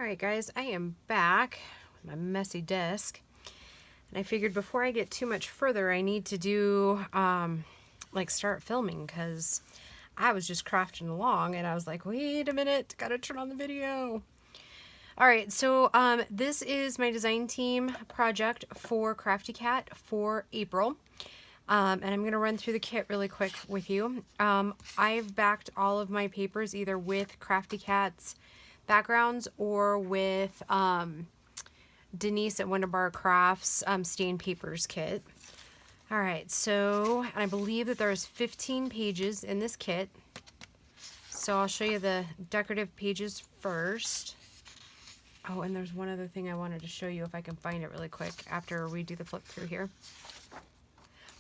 Alright guys, I am back with my messy desk, and I figured before I get too much further I need to do start filming, because I was just crafting along and I was like, wait a minute, gotta turn on the video. Alright, so this is my design team project for Crafty Cat for April. And I'm going to run through the kit really quick with you. I've backed all of my papers either with Crafty Cat's backgrounds or with Denise at Wonderbar Crafts stained papers kit. Alright, so I believe that there's 15 pages in this kit. So I'll show you the decorative pages first. Oh, and there's one other thing I wanted to show you if I can find it really quick after we do the flip through here.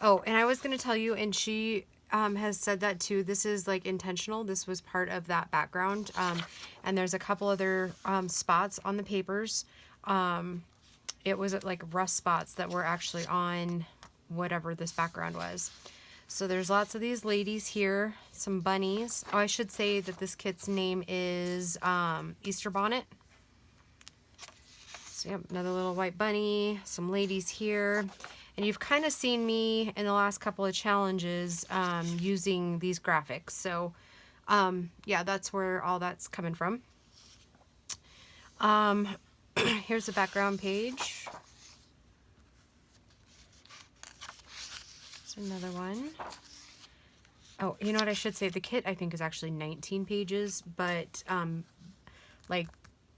Oh, and I was going to tell you, and she has said that too, this is like intentional. This was part of that background. And there's a couple other spots on the papers. It was like rust spots that were actually on whatever this background was. So there's lots of these ladies here, some bunnies. Oh, I should say that this kit's name is Easter Bonnet. So yep, another little white bunny, some ladies here. And you've kind of seen me in the last couple of challenges using these graphics. So yeah, that's where all that's coming from. Here's the background page. There's another one. Oh, you know what I should say? The kit I think is actually 19 pages, but like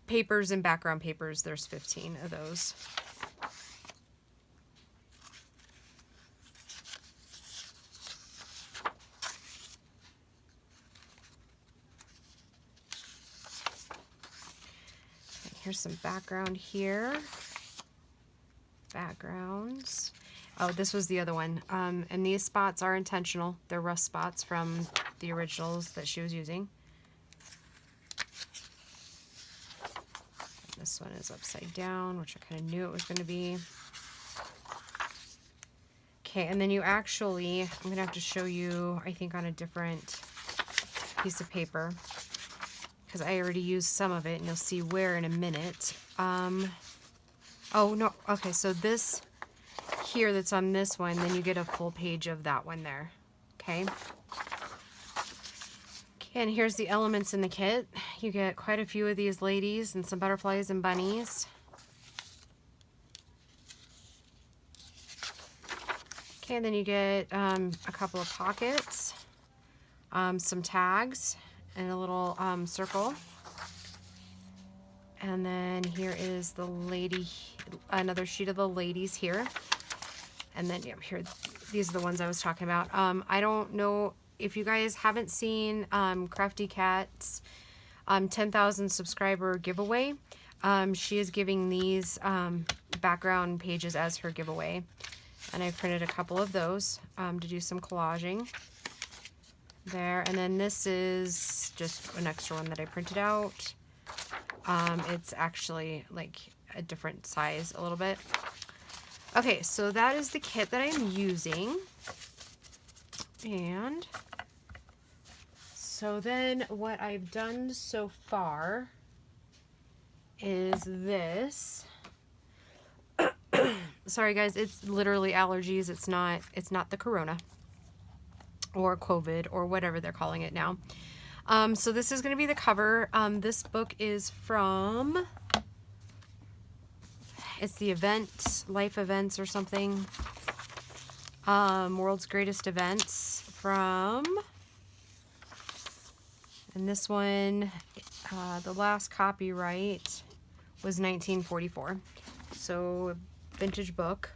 papers and background papers, there's 15 of those. Here's some background here. Backgrounds. Oh, this was the other one. And these spots are intentional. They're rust spots from the originals that she was using. This one is upside down, which I kind of knew it was going to be. Okay, and then you actually, I'm going to have to show you, I think, on a different piece of paper, because I already used some of it, and you'll see where in a minute. Oh, no, okay, so this here that's on this one, then you get a full page of that one there, okay? Okay, and here's the elements in the kit. You get quite a few of these ladies and some butterflies and bunnies. Okay, and then you get a couple of pockets, some tags, and a little circle. And then here is the lady, another sheet of the ladies here. And then yeah, here, these are the ones I was talking about. I don't know if you guys haven't seen Crafty Cat's 10,000 subscriber giveaway. She is giving these background pages as her giveaway. And I printed a couple of those to do some collaging there. And then this is just an extra one that I printed out. It's actually like a different size a little bit. Okay, so that is the kit that I'm using. And so then what I've done so far is this. Sorry guys, it's literally allergies. It's not the corona or COVID or whatever they're calling it now. So this is going to be the cover. This book is from, it's the event, Life Events or something. World's Greatest Events from, and this one, the last copyright was 1944. So vintage book.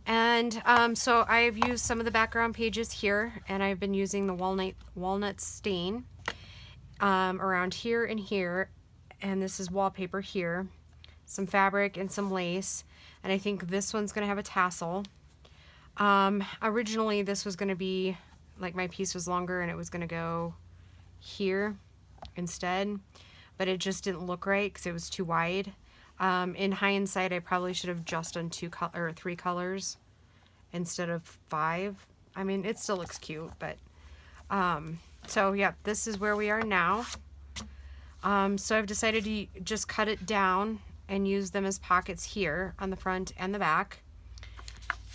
And so I've used some of the background pages here, and I've been using the walnut stain around here and here, and this is wallpaper here, some fabric and some lace, and I think this one's going to have a tassel. Originally this was going to be, like, my piece was longer and it was going to go here instead, but it just didn't look right because it was too wide. In hindsight, I probably should have just done 3 colors instead of 5. I mean, it still looks cute, but so yeah, this is where we are now. So I've decided to just cut it down and use them as pockets here on the front and the back.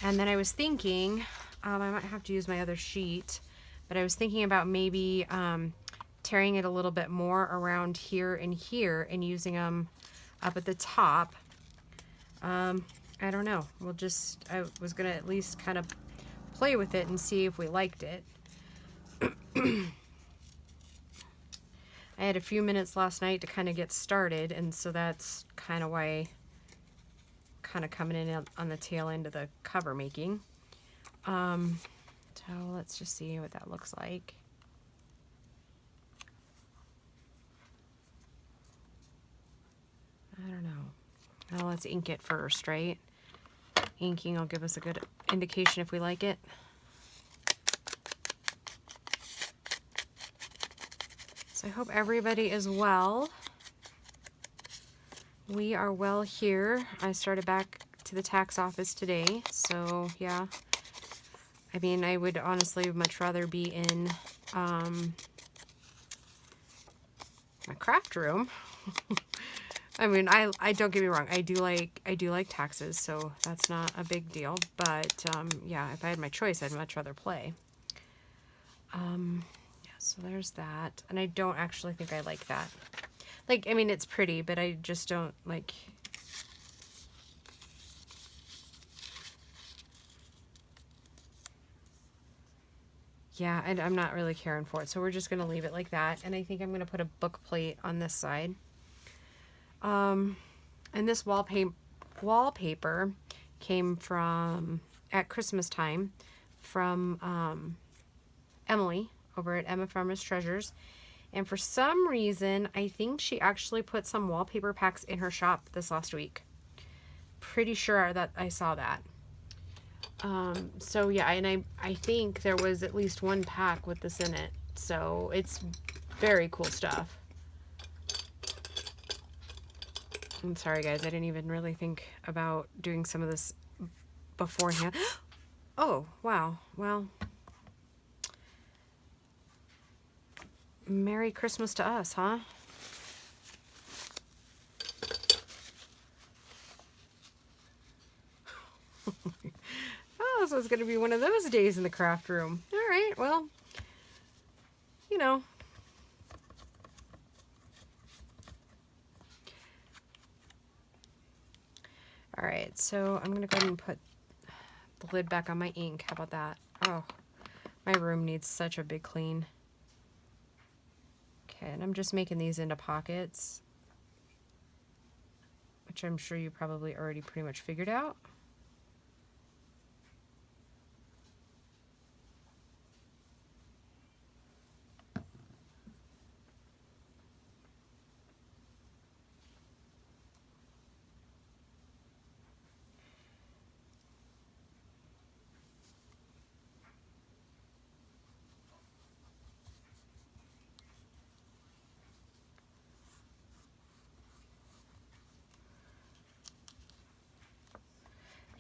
And then I was thinking, I might have to use my other sheet, but I was thinking about maybe tearing it a little bit more around here and using them up at the top. I don't know. I was going to at least kind of play with it and see if we liked it. I had a few minutes last night to kind of get started, and so that's kind of why kind of coming in on the tail end of the cover making. So let's just see what that looks like. I don't know. Well, let's ink it first, right? Inking will give us a good indication if we like it. So I hope everybody is well. We are well here. I started back to the tax office today, so yeah. I mean, I would honestly much rather be in my craft room. I mean, I don't get me wrong. I do like taxes, so that's not a big deal. But yeah, if I had my choice, I'd much rather play. Yeah, so there's that, and I don't actually think I like that. Like, I mean, it's pretty, but I just don't like. Yeah, and I'm not really caring for it, so we're just gonna leave it like that. And I think I'm gonna put a book plate on this side. And this wallpaper came from, at Christmas time, from Emily over at Emma Farmer's Treasures. And for some reason, I think she actually put some wallpaper packs in her shop this last week. Pretty sure that I saw that. So yeah, and I think there was at least one pack with this in it. So it's very cool stuff. I'm sorry guys, I didn't even really think about doing some of this beforehand. Oh, wow. Well, Merry Christmas to us, huh? Oh, so it's going to be one of those days in the craft room. All right, well, you know. All right, so I'm going to go ahead and put the lid back on my ink. How about that? Oh, my room needs such a big clean. Okay, and I'm just making these into pockets, which I'm sure you probably already pretty much figured out.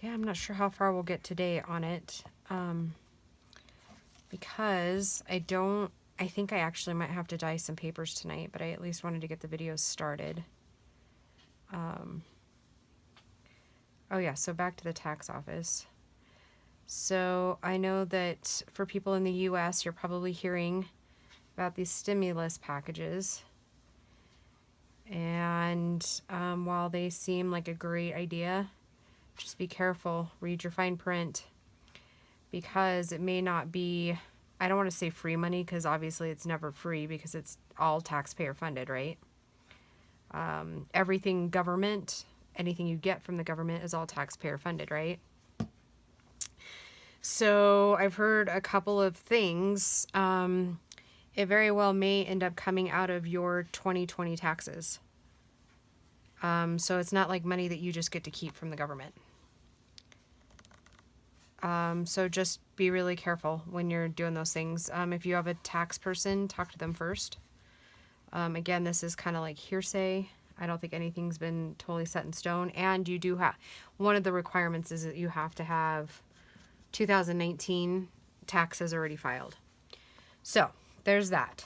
Yeah, I'm not sure how far we'll get today on it, because I think I actually might have to dye some papers tonight, but I at least wanted to get the videos started. Oh yeah, so back to the tax office. So I know that for people in the US, you're probably hearing about these stimulus packages. And while they seem like a great idea, just be careful, read your fine print, because it may not be, I don't want to say free money, because obviously it's never free because it's all taxpayer funded, right? Everything government, anything you get from the government is all taxpayer funded, right? So I've heard a couple of things. It very well may end up coming out of your 2020 taxes. So it's not like money that you just get to keep from the government. So just be really careful when you're doing those things. If you have a tax person, talk to them first. Again, this is kind of like hearsay. I don't think anything's been totally set in stone. And you do have, one of the requirements is that you have to have 2019 taxes already filed. So there's that.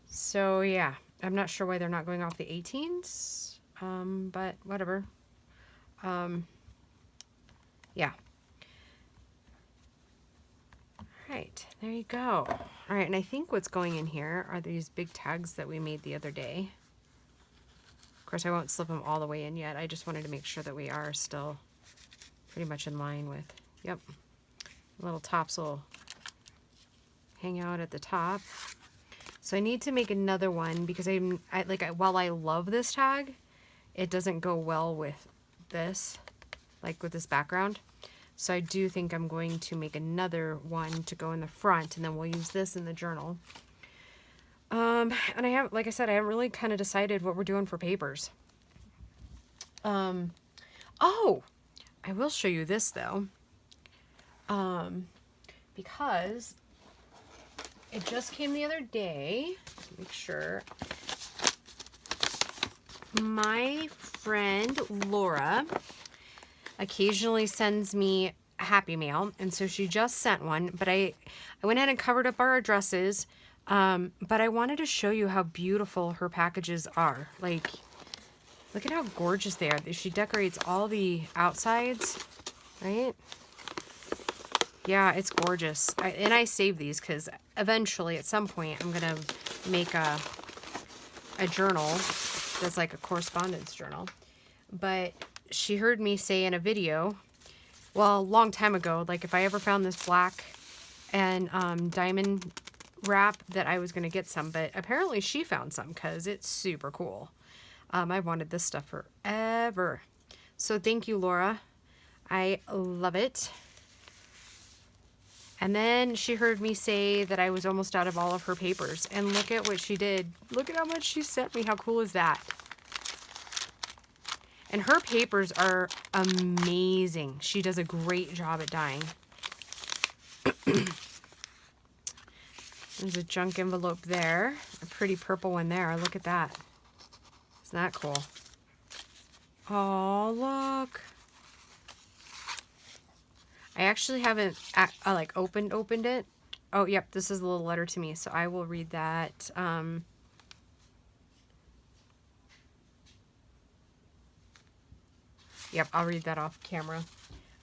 So yeah, I'm not sure why they're not going off the 18s, but whatever. Yeah. All right, there you go. All right, and I think what's going in here are these big tags that we made the other day. Of course, I won't slip them all the way in yet. I just wanted to make sure that we are still pretty much in line with, yep. Little tops will hang out at the top. So I need to make another one because while I love this tag, it doesn't go well with this, like with this background. So I do think I'm going to make another one to go in the front, and then we'll use this in the journal. And I have, like I said, I haven't really kind of decided what we're doing for papers. Oh, I will show you this though. Because it just came the other day. Make sure. My friend Laura occasionally sends me a Happy Mail, and so she just sent one, but I went ahead and covered up our addresses, but I wanted to show you how beautiful her packages are. Like, look at how gorgeous they are. She decorates all the outsides, right? Yeah, it's gorgeous. And I save these because eventually, at some point, I'm going to make a journal that's like a correspondence journal. But she heard me say in a video, well, a long time ago, like if I ever found this black and diamond wrap, that I was going to get some. But apparently she found some because it's super cool. I've wanted this stuff forever. So thank you, Laura. I love it. And then she heard me say that I was almost out of all of her papers. And look at what she did. Look at how much she sent me. How cool is that? And her papers are amazing. She does a great job at dyeing. There's a junk envelope there. A pretty purple one there. Look at that. Isn't that cool? Oh, look. I actually haven't like opened it. Oh, yep, this is a little letter to me, so I will read that. Yep, I'll read that off camera.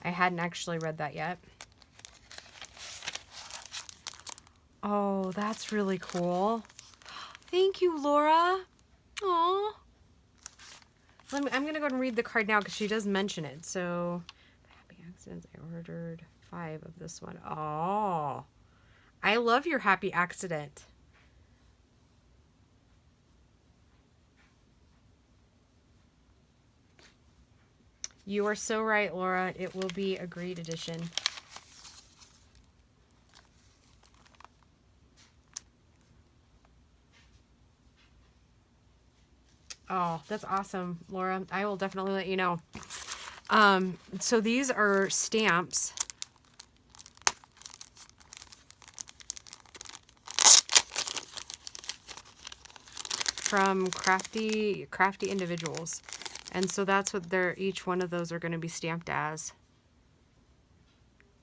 I hadn't actually read that yet. Oh, that's really cool. Thank you, Laura. Aw. I'm going to go and read the card now because she does mention it. So, happy accidents. I ordered 5 of this one. Oh, I love your happy accident. You are so right, Laura. It will be a great addition. Oh, that's awesome, Laura. I will definitely let you know. So these are stamps. From Crafty Individuals. And so that's what each one of those are going to be stamped as.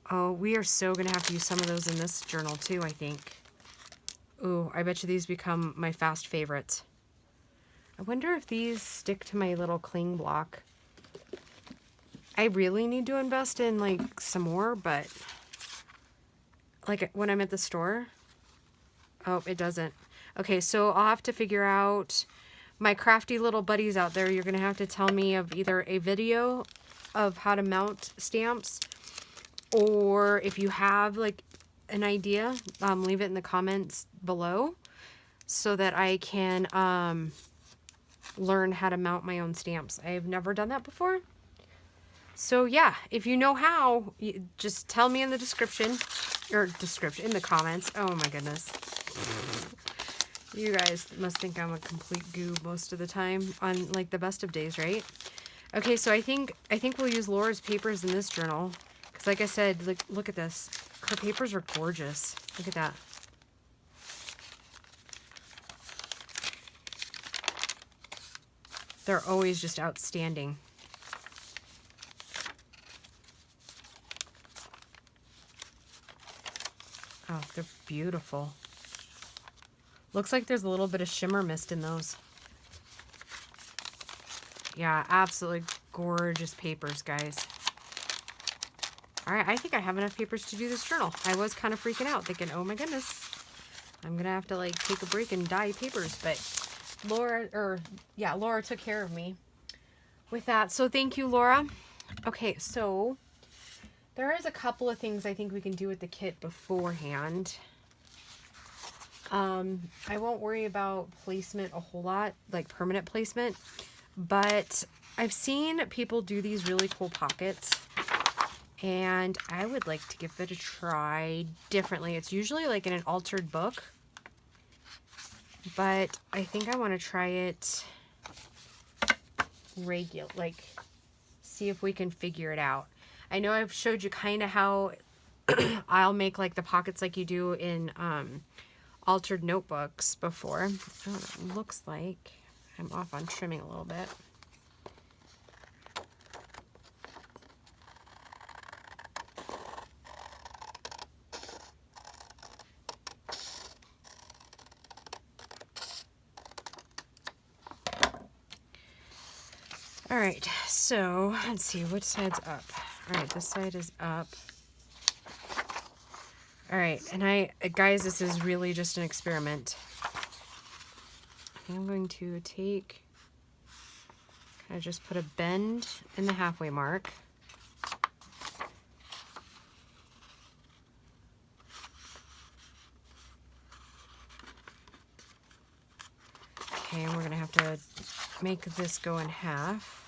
Oh, we are so going to have to use some of those in this journal too, I think. Ooh, I bet you these become my fast favorites. I wonder if these stick to my little cling block. I really need to invest in like some more, but like when I'm at the store. Oh, it doesn't. Okay, so I'll have to figure out, my crafty little buddies out there, you're going to have to tell me of either a video of how to mount stamps, or if you have like an idea, leave it in the comments below so that I can learn how to mount my own stamps. I've never done that before. So yeah, if you know how, just tell me in the description, in the comments. Oh my goodness. You guys must think I'm a complete goob most of the time on like the best of days, right? Okay, so I think we'll use Laura's papers in this journal because, like I said, look at this. Her papers are gorgeous. Look at that. They're always just outstanding. Oh, they're beautiful. Looks like there's a little bit of shimmer mist in those. Yeah, absolutely gorgeous papers, guys. All right, I think I have enough papers to do this journal. I was kind of freaking out, thinking, oh my goodness, I'm gonna have to like take a break and dye papers, but Laura took care of me with that. So thank you, Laura. Okay, so there is a couple of things I think we can do with the kit beforehand. I won't worry about placement a whole lot, like permanent placement, but I've seen people do these really cool pockets, and I would like to give it a try differently. It's usually like in an altered book, but I think I want to try it regular, like see if we can figure it out. I know I've showed you kind of how I'll make like the pockets like you do in altered notebooks before. Oh, it looks like I'm off on trimming a little bit. All right, so let's see, which side's up? All right, this side is up. All right, and guys, this is really just an experiment. I'm going to take, kind of just put a bend in the halfway mark. Okay, and we're gonna have to make this go in half.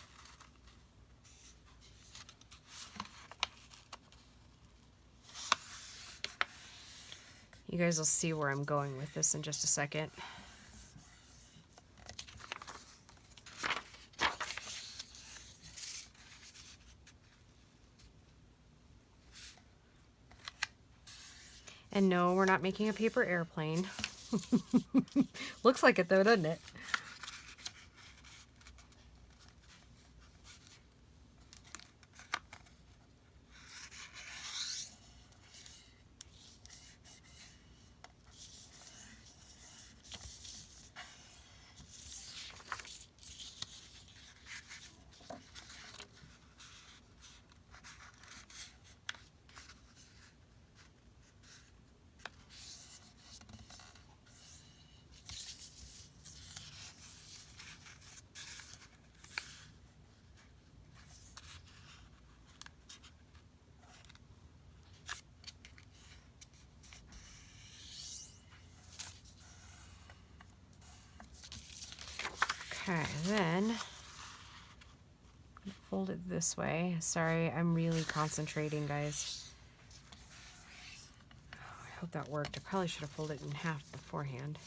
You guys will see where I'm going with this in just a second. And no, we're not making a paper airplane. Looks like it though, doesn't it? Okay, then fold it this way. Sorry, I'm really concentrating, guys. Oh, I hope that worked. I probably should have folded it in half beforehand.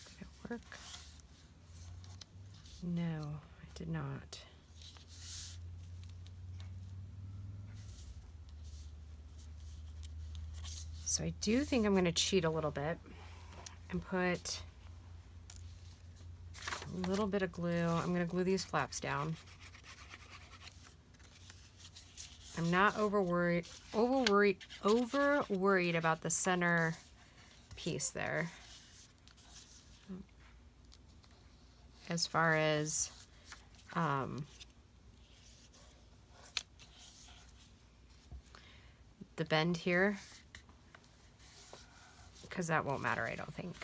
Did it work? No, it did not. So I do think I'm going to cheat a little bit and put a little bit of glue. I'm going to glue these flaps down. I'm not over worried about the center piece there. As far as the bend here, because that won't matter, I don't think.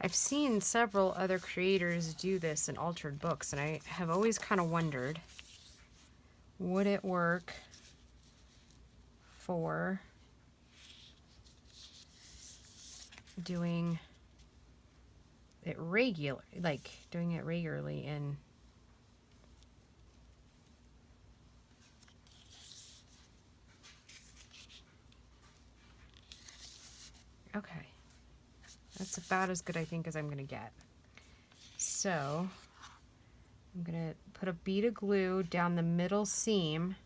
I've seen several other creators do this in altered books, and I have always kind of wondered, would it work for doing it doing it regularly in That's about as good, I think, as I'm going to get. So I'm going to put a bead of glue down the middle seam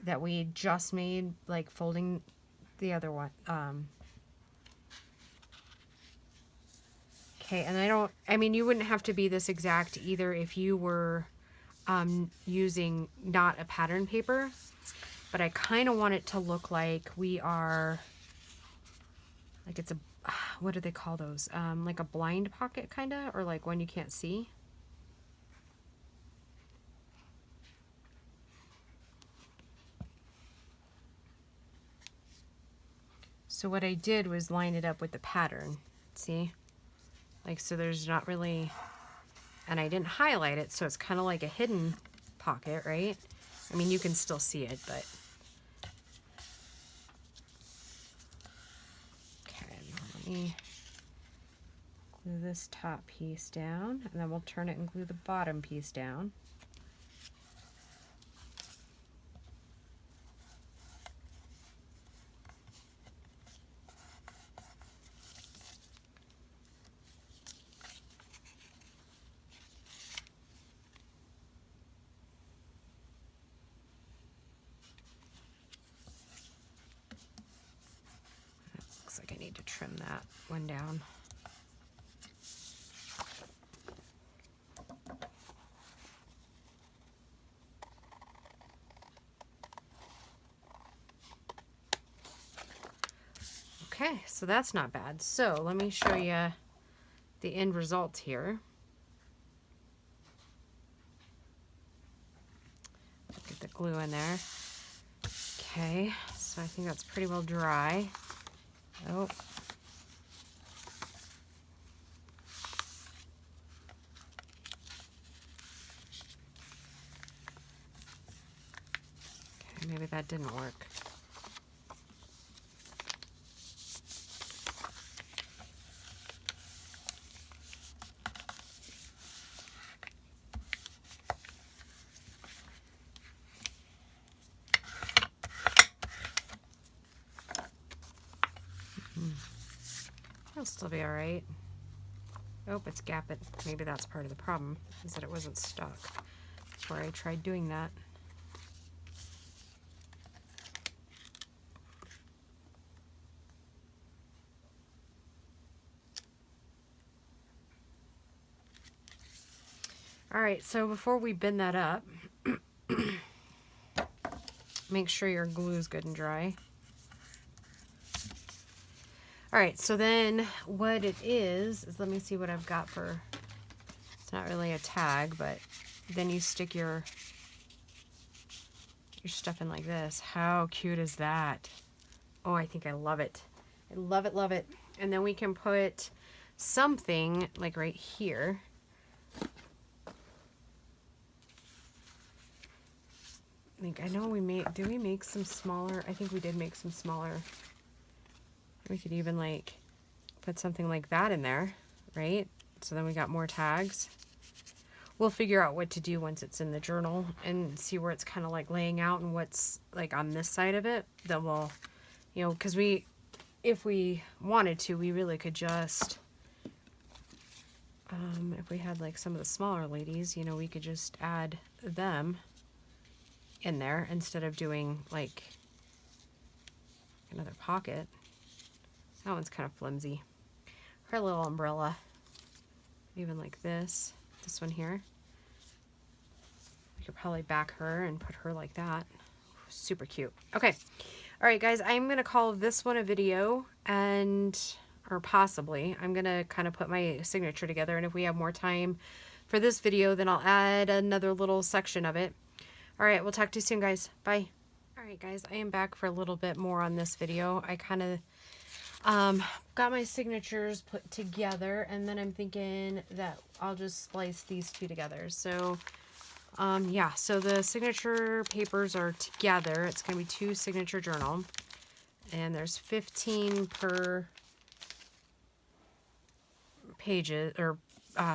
that we just made, like folding the other one. Okay, and I mean, you wouldn't have to be this exact either if you were using not a pattern paper, but I kind of want it to look like we are, like it's a, what do they call those? Like a blind pocket kind of, or like one you can't see. So what I did was line it up with the pattern, see? Like, so there's not really, and I didn't highlight it, so it's kind of like a hidden pocket, right? I mean, you can still see it, but. Okay, let me glue this top piece down, and then we'll turn it and glue the bottom piece down. Looks like I need to trim that one down. Okay, so that's not bad. So let me show you the end result here. Get the glue in there. Okay, so I think that's pretty well dry. Oh. Okay, maybe that didn't work. It'll still be all right. Oh, it's gapping. Maybe that's part of the problem, is that it wasn't stuck before I tried doing that. All right, so before we bend that up, make sure your glue is good and dry. All right, so then what it is let me see what I've got for, it's not really a tag, but then you stick your stuff in like this. How cute is that? Oh, I think I love it. I love it, love it. And then we can put something like right here. I know we made, did we make some smaller? I think we did make some smaller. We could even like put something like that in there, right? So then we got more tags. We'll figure out what to do once it's in the journal and see where it's kind of like laying out and what's like on this side of it. Then we'll, you know, because if we wanted to, we really could just, if we had like some of the smaller ladies, you know, we could just add them in there instead of doing like another pocket. That one's kind of flimsy. Her little umbrella, even like this one here. We could probably back her and put her like that. Super cute. Okay. All right, guys, I'm going to call this one a video, and, or possibly, I'm going to kind of put my signature together, and if we have more time for this video, then I'll add another little section of it. All right, we'll talk to you soon, guys. Bye. All right, guys, I am back for a little bit more on this video. I kind of got my signatures put together, and then I'm thinking that I'll just splice these two together. So, yeah, so the signature papers are together. It's going to be 2 signature journal, and there's 15 per pages or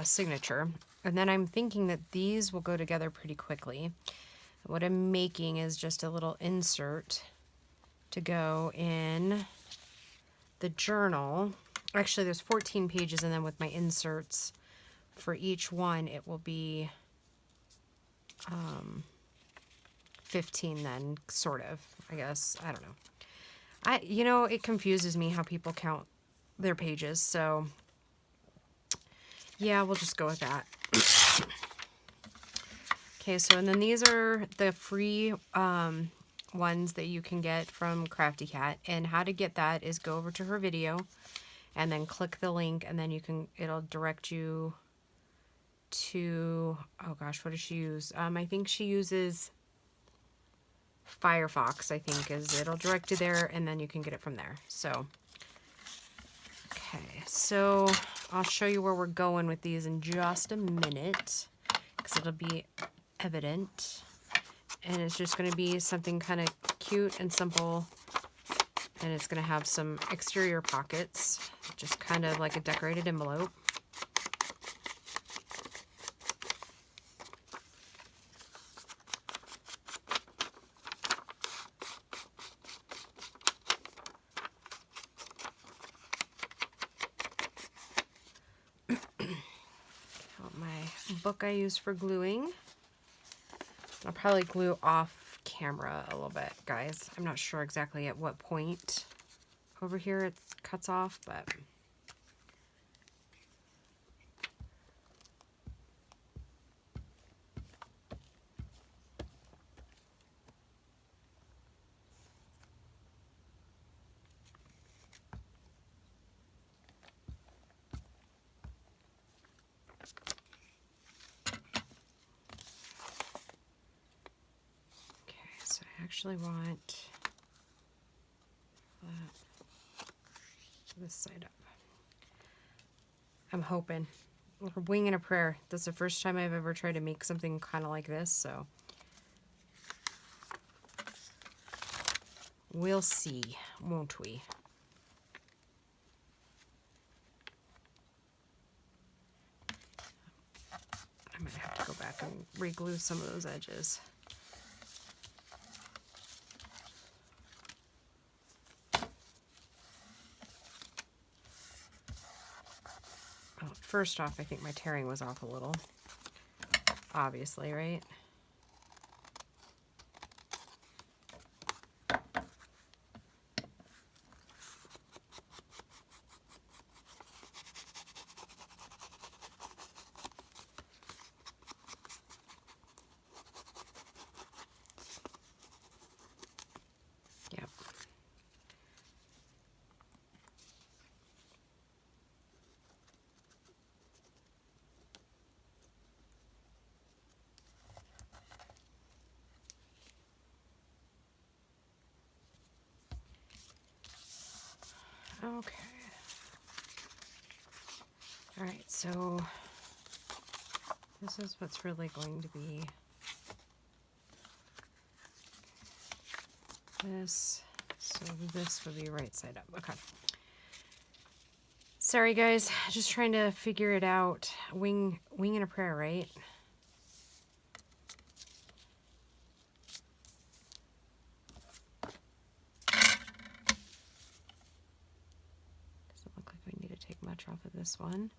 signature. And then I'm thinking that these will go together pretty quickly. What I'm making is just a little insert to go in the journal, actually there's 14 pages, and then with my inserts for each one, it will be 15 then, sort of, I guess. I don't know. You know, it confuses me how people count their pages, so yeah, we'll just go with that. Okay, so and then these are the free ones that you can get from Crafty Cat, and how to get that is go over to her video and then click the link, and then it'll direct you to, oh gosh, what does she use? I think she uses Firefox, I think, it'll direct you there, and then you can get it from there. So, okay, so I'll show you where we're going with these in just a minute, because it'll be evident. And it's just going to be something kind of cute and simple, and it's going to have some exterior pockets, just kind of like a decorated envelope. Book I use for gluing. I'll probably glue off camera a little bit, guys. I'm not sure exactly at what point over here it cuts off, but actually want this side up. I'm hoping. We're winging a prayer. That's the first time I've ever tried to make something kind of like this, so we'll see, won't we? I might have to go back and re-glue some of those edges. First off, I think my tearing was off a little. Obviously, right? Yep. Okay. All right, so this is what's really going to be this. So this would be right side up. Okay. Sorry, guys. Just trying to figure it out. Wing and a prayer, right? Doesn't look like we need to take much off of this one.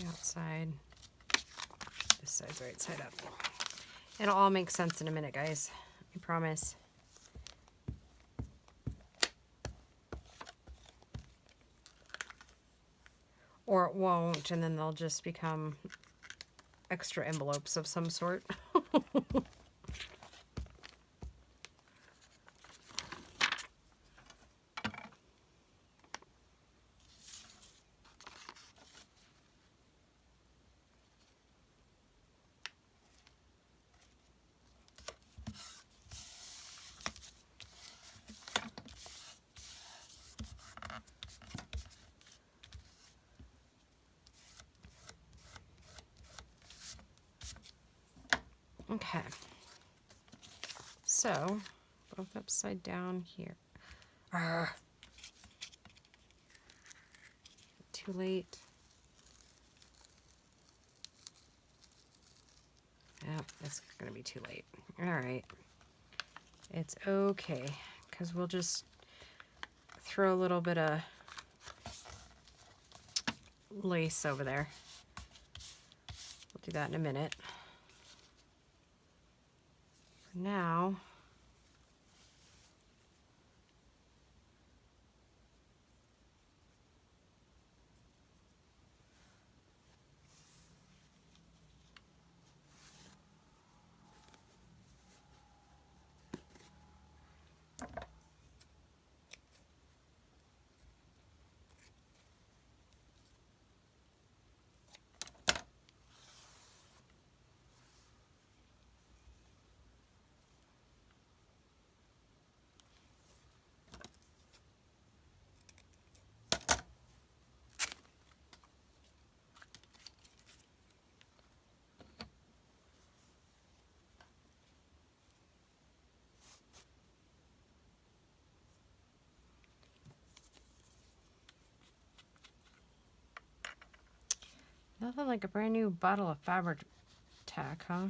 Outside, this side's right side up. It'll all make sense in a minute, guys. I promise. or it won't, and then they'll just become extra envelopes of some sort. Okay, so both upside down here. Arrgh. Too late. Yep, it's gonna be too late. All right, it's okay, because we'll just throw a little bit of lace over there. We'll do that in a minute. For now, nothing like a brand new bottle of fabric tack, huh?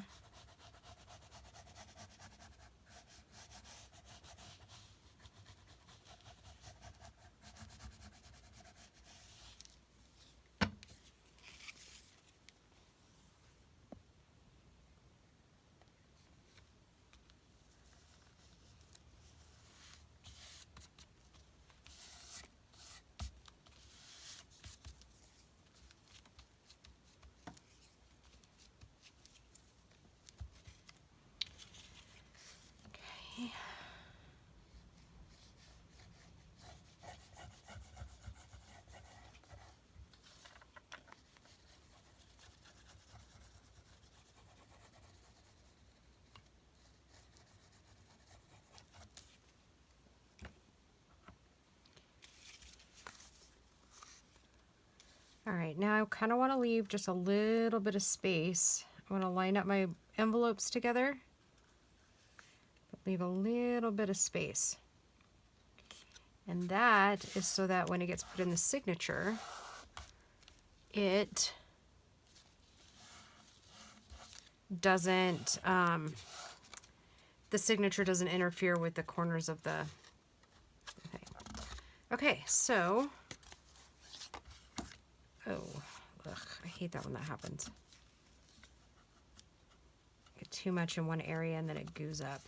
All right, now I kind of want to leave just a little bit of space. I want to line up my envelopes together, but leave a little bit of space. And that is so that when it gets put in the signature, it doesn't, the signature doesn't interfere with the corners of the, okay, so, oh, ugh, I hate that when that happens. Get too much in one area and then it goos up.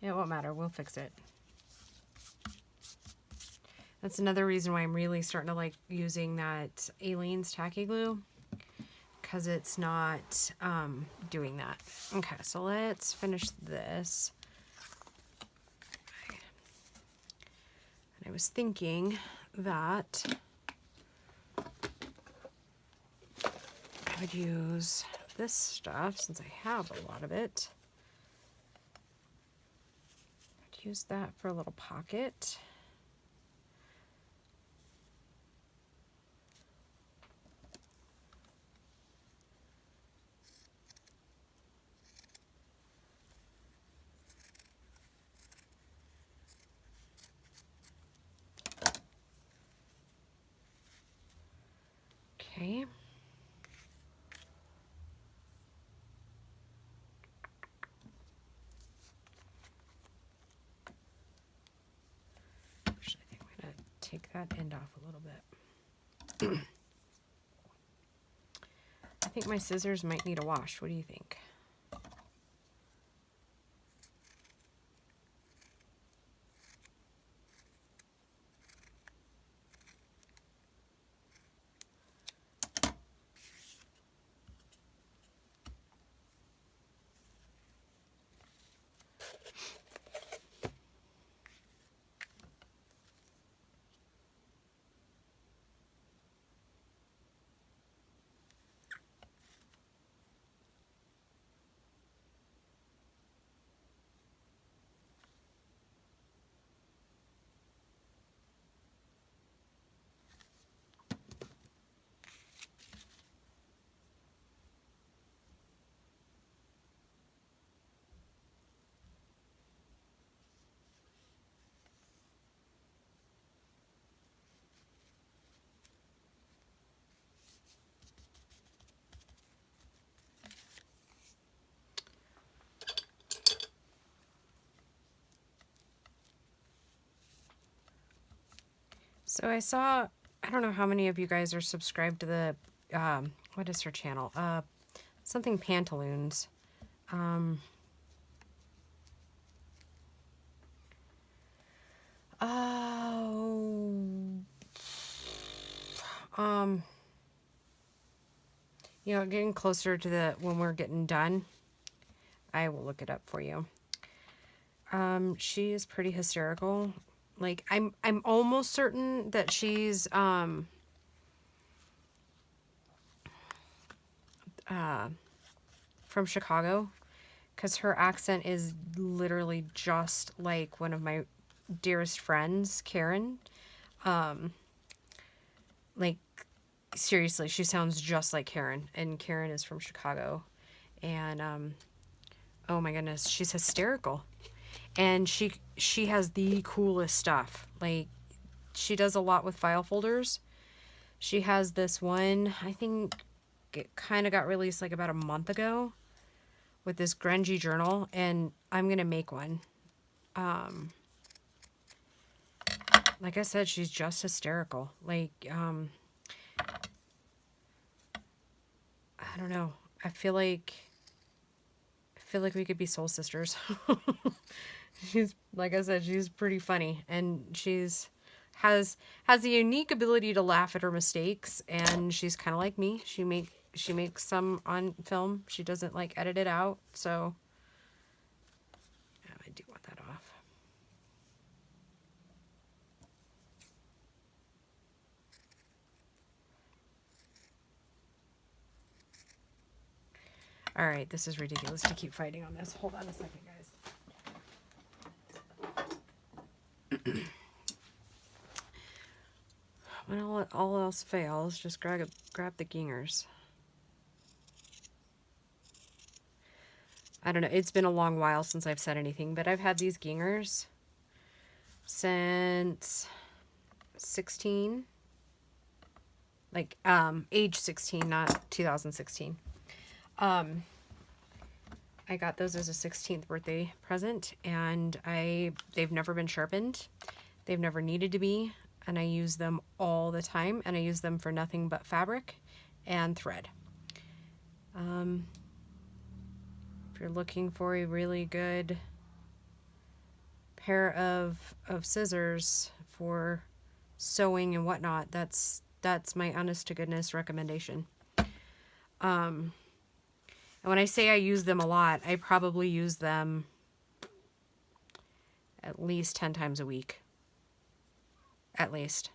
It won't matter, we'll fix it. That's another reason why I'm really starting to like using that Aleene's tacky glue, because it's not doing that. Okay, so let's finish this. And I was thinking that I would use this stuff since I have a lot of it. I'd use that for a little pocket. Okay. Actually, I think I'm going to take that end off a little bit. I think my scissors might need a wash. What do you think? So I saw, I don't know how many of you guys are subscribed to the, what is her channel? Something Pantaloons. You know, getting closer to the, when we're getting done, I will look it up for you. She is pretty hysterical. Like, I'm almost certain that she's, from Chicago, because her accent is literally just like one of my dearest friends, Karen. Like, seriously, she sounds just like Karen, and Karen is from Chicago. And, oh my goodness, she's hysterical. And she has the coolest stuff. Like, she does a lot with file folders. She has this one, I think it kind of got released like about a month ago, with this grungy journal, and I'm gonna make one. Like I said, she's just hysterical. Like, I don't know. I feel like we could be soul sisters. She's, like I said, she's pretty funny, and has a unique ability to laugh at her mistakes, and she's kind of like me. She makes some on film. She doesn't like edit it out, so yeah, I do want that off. All right, this is ridiculous to keep fighting on this. Hold on a second, guys. When all else fails, just grab the gingers. I don't know. It's been a long while since I've said anything, but I've had these gingers since 16. Like, age 16, not 2016. I got those as a 16th birthday present, and they've never been sharpened. They've never needed to be, and I use them all the time, and I use them for nothing but fabric and thread. If you're looking for a really good pair of scissors for sewing and whatnot, that's my honest to goodness recommendation. And when I say I use them a lot, I probably use them at least 10 times a week. At least.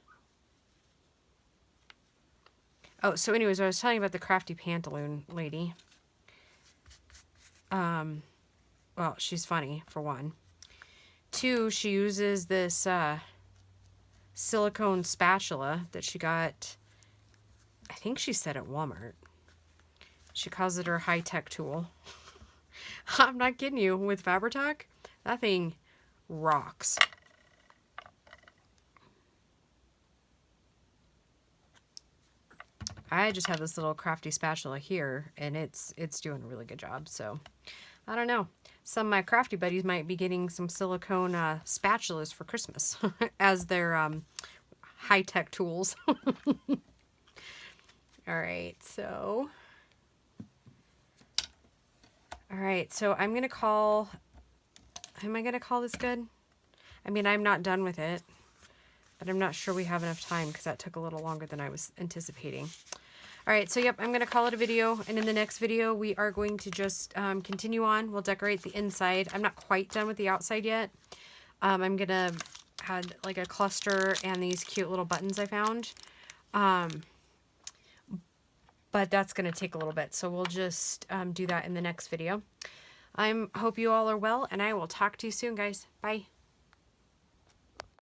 Oh, so anyways, I was telling you about the Crafty Pantaloon lady. Well, she's funny, for one. Two, she uses this silicone spatula that she got, I think she said at Walmart. She calls it her high-tech tool. I'm not kidding you. With Fabri-Tac, that thing rocks. I just have this little crafty spatula here, and it's doing a really good job. So, I don't know. Some of my crafty buddies might be getting some silicone spatulas for Christmas as their high-tech tools. All right, so I'm going to call, am I going to call this good? I mean, I'm not done with it, but I'm not sure we have enough time because that took a little longer than I was anticipating. All right, so yep, I'm going to call it a video, and in the next video, we are going to just continue on. We'll decorate the inside. I'm not quite done with the outside yet. I'm going to add like a cluster and these cute little buttons I found. But that's going to take a little bit, so we'll just do that in the next video. I hope you all are well, and I will talk to you soon, guys. Bye.